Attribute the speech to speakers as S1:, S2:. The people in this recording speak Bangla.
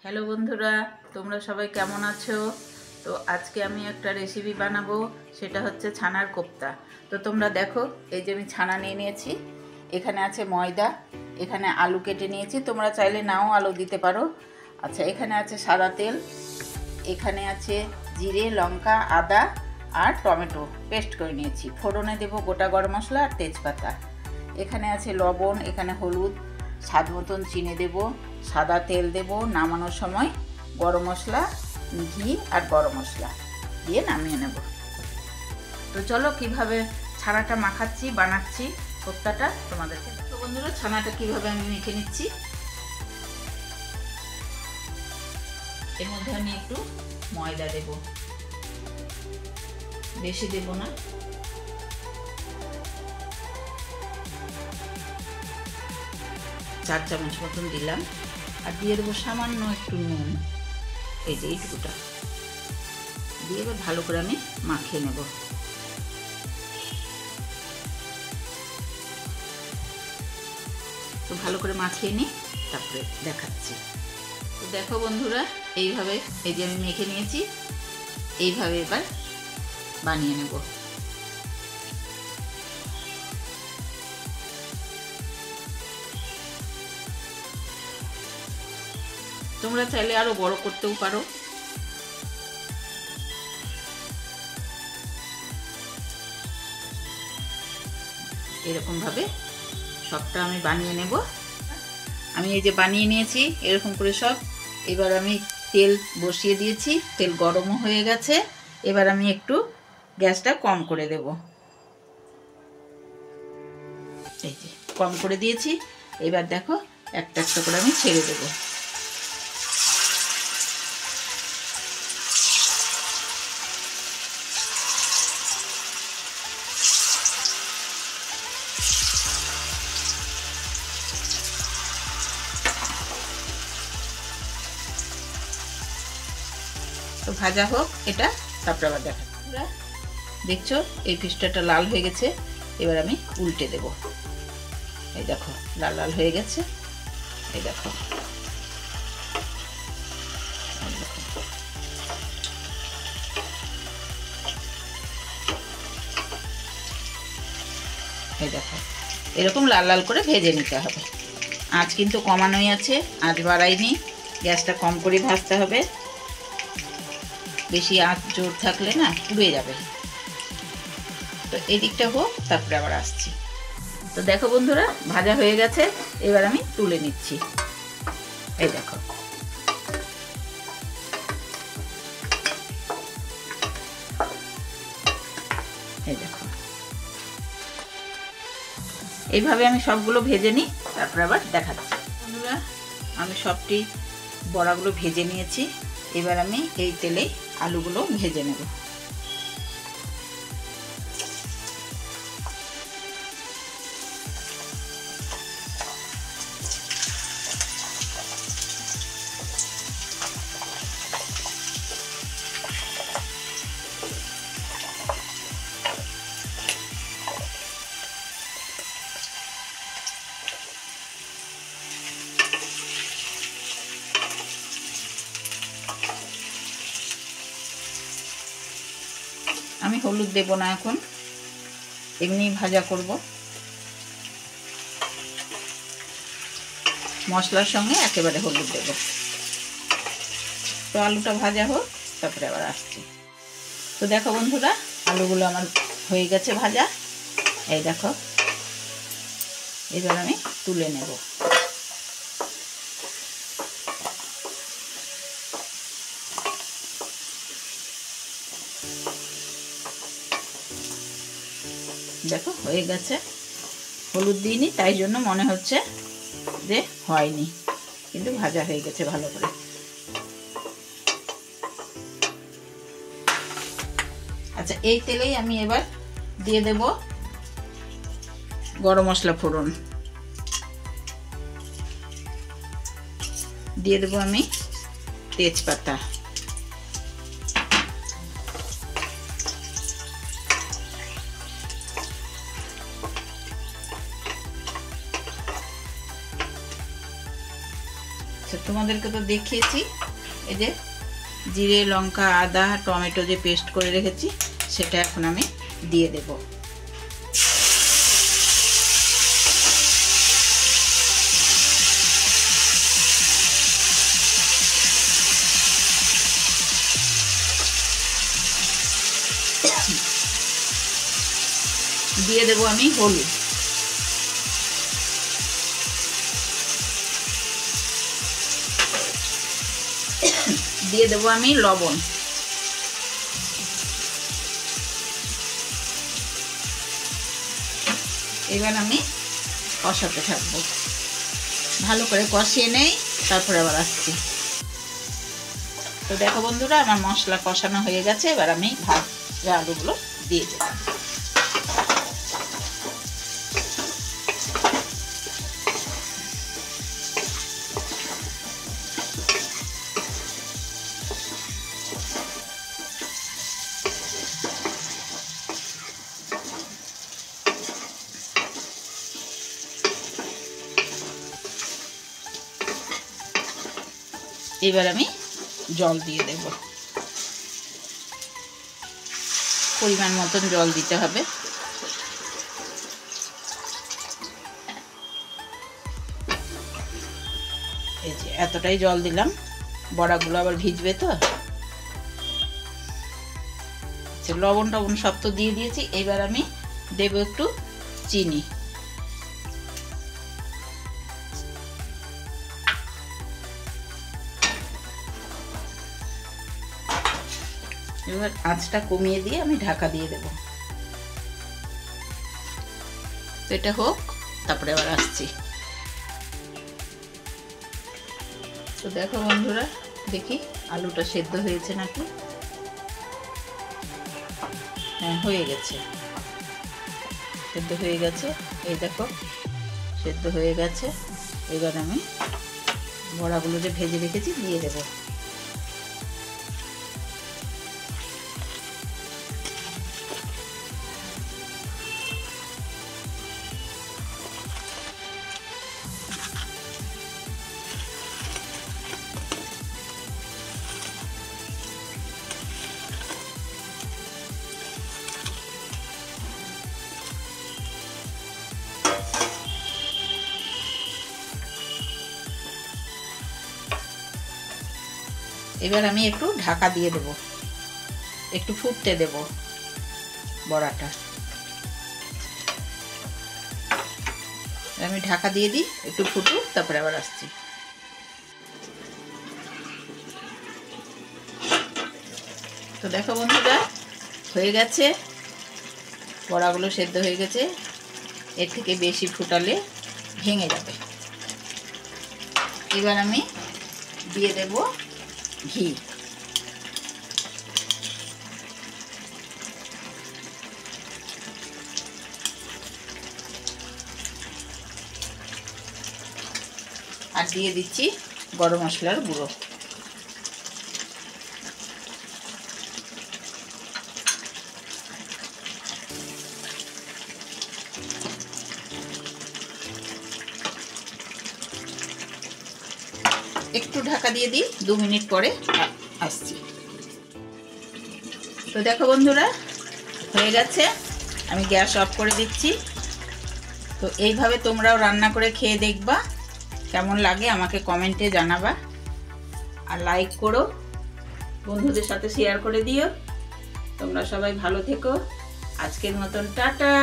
S1: হ্যালো বন্ধুরা, তোমরা সবাই কেমন আছো? তো আজকে আমি একটা রেসিপি বানাবো, সেটা হচ্ছে ছানার কোপ্তা। তো তোমরা দেখো, এই যে আমি ছানা নিয়ে নিয়েছি, এখানে আছে ময়দা, এখানে আলু কেটে নিয়েছি, তোমরা চাইলে নাও আলু দিতে পারো। আচ্ছা, এখানে আছে সাদা তেল, এখানে আছে জিরে, লঙ্কা, আদা আর টমেটো পেস্ট করে নিয়েছি। ফোড়নে দেবো গোটা গরম মশলা আর তেজপাতা। এখানে আছে লবণ, এখানে হলুদ, স্বাদ মতন চিনি দেব, সাদা তেল দেব, নামানোর সময় গরম মশলা, ঘি আর গরম মশলা দিয়ে নামিয়ে নেব। তো চলো কিভাবে ছানাটা মাখাচ্ছি, বানাচ্ছি কোপ্তাটা তোমাদেরকে। তো বন্ধুরা, ছানাটা কিভাবে আমি মেখে নিচ্ছি। এর মধ্যে আমি একটু ময়দা দেব, বেশি দেব না। চার চামচ মতন দিলাম, আর দিয়ে দেবো সামান্য একটু নুন, এই যে এইটুকুটা দিয়ে এবার ভালো করে আমি মাখিয়ে নেব। তো ভালো করে মাখিয়ে নিই, তারপরে দেখাচ্ছি। তো দেখো বন্ধুরা, এইভাবে এই যে আমি মেখে নিয়েছি, এইভাবে এবার বানিয়ে নেব। তোমরা চাইলে আরো বড় করতেও পারো। এরকম ভাবে সবটা আমি বানিয়ে নেব। আমি এই যে বানিয়ে নিয়েছি এরকম করে সব। এবার আমি তেল বসিয়ে দিয়েছি, তেল গরমও হয়ে গেছে। এবার আমি একটু গ্যাসটা কম করে দেব, এই যে কম করে দিয়েছি। এবার দেখো একটা একটা করে আমি ছেড়ে দেবো। তো ভাজা হোক এটা, তারপরে আবার দেখা। দেখছো এই পিসটা লাল হয়ে গেছে, এবার আমি উল্টে দেব। এই দেখো লাল লাল হয়ে গেছে, এই দেখো। এই দেখো এরকম লাল লাল করে ভেজে নিতে হবে। আঁচ কিন্তু কমানোই আছে, আঁচ বাড়াইনি। গ্যাসটা কম করে ভাজতে হবে, বেশি আঁচ জোর থাকলে না পুড়ে যাবে। তো এদিকটা হোক, তারপরে আবার আসছি। তো দেখো বন্ধুরা, ভাজা হয়ে গেছে, এবার আমি তুলে নিচ্ছি। এই দেখো, এই দেখো এইভাবে আমি সবগুলো ভেজে নিই, তারপরে আবার দেখাচ্ছি। বন্ধুরা, আমি সবটি বড়াগুলো ভেজে নিয়েছি। এবার আমি এই তেলে আলুগুলো ভেজে নেব। আমি হলুদ দেব না এখন, এমনি ভাজা করব। মশলার সঙ্গে একেবারে হলুদ দেব। তো আলুটা ভাজা হোক, তারপরে আবার আসছি। তো দেখো বন্ধুরা, আলুগুলো আমার হয়ে গেছে ভাজা। এই দেখো, এবার আমি তুলে নেব। দেখো হয়ে গেছে, হলুদ দিইনি, তাই জন্য মনে হচ্ছে যে হয়নি, কিন্তু ভাজা হয়ে গেছে ভালো করে। আচ্ছা, এই তেলেই আমি এবার দিয়ে দেব গরম মশলা ফোড়ন, দিয়ে দেব আমি তেজপাতা, তোমাদেরকে তো দেখিয়েছি, এই যে জিরে লঙ্কা আদা টমেটো যে পেস্ট করে রেখেছি সেটা এখন আমি দিয়ে দেব। দিয়ে দেব আমি হলুদ, দিয়ে দেব আমি লবণ, এবার আমি কষাতে থাকবো, ভালো করে কষিয়ে নেই, তারপরে আবার আসছি। তো দেখো বন্ধুরা, আমার মশলা কষানো হয়ে গেছে, এবার আমি ভাজা আলুগুলো দিয়ে দেব। এবার আমি জল দিয়ে দেব, পরিমাণ মতন জল দিতে হবে। এই যে এতটাই জল দিলাম, বড়াগুলো আবার ভিজবে তো। লবণ টবণ সব তো দিয়ে দিয়েছি, এবার আমি দেব একটু চিনি। এবার আঁচটা কমিয়ে দিয়ে আমি ঢাকা দিয়ে দেব। তো এটা হোক, তারপরে আবার আসছি। তো দেখো বন্ধুরা, দেখি আলুটা সেদ্ধ হয়েছে নাকি। হ্যাঁ, হয়ে গেছে, সেদ্ধ হয়ে গেছে। এই দেখো সেদ্ধ হয়ে গেছে। এবার আমি বড়াগুলো যে ভেজে রেখেছি দিয়ে দেব। এবার আমি একটু ঢাকা দিয়ে দেব, একটু ফুটতে দেব বড়াটা। আমি ঢাকা দিয়ে দিই, একটু ফুটুক, তারপরে আবার আসছি। তো দেখো বন্ধুরা, হয়ে গেছে, বড়াগুলো সেদ্ধ হয়ে গেছে। এর থেকে বেশি ফুটালে ভেঙে যাবে। এবার আমি দিয়ে দেব ঘি। আর দিয়ে দিচ্ছি গরম মশলার গুঁড়ো। একটু ঢাকা দিয়ে দিই, 2 মিনিট পরে আসছি। তো দেখো বন্ধুরা, হয়ে গেছে, আমি গ্যাস অফ করে দিচ্ছি। তো এইভাবে তোমরাও রান্না করে খেয়ে দেখবা, কেমন লাগে আমাকে কমেন্টে জানাবা। আর লাইক করো, বন্ধুদের সাথে শেয়ার করে দিও। তোমরা সবাই ভালো থেকো। আজকের মতন টাটা।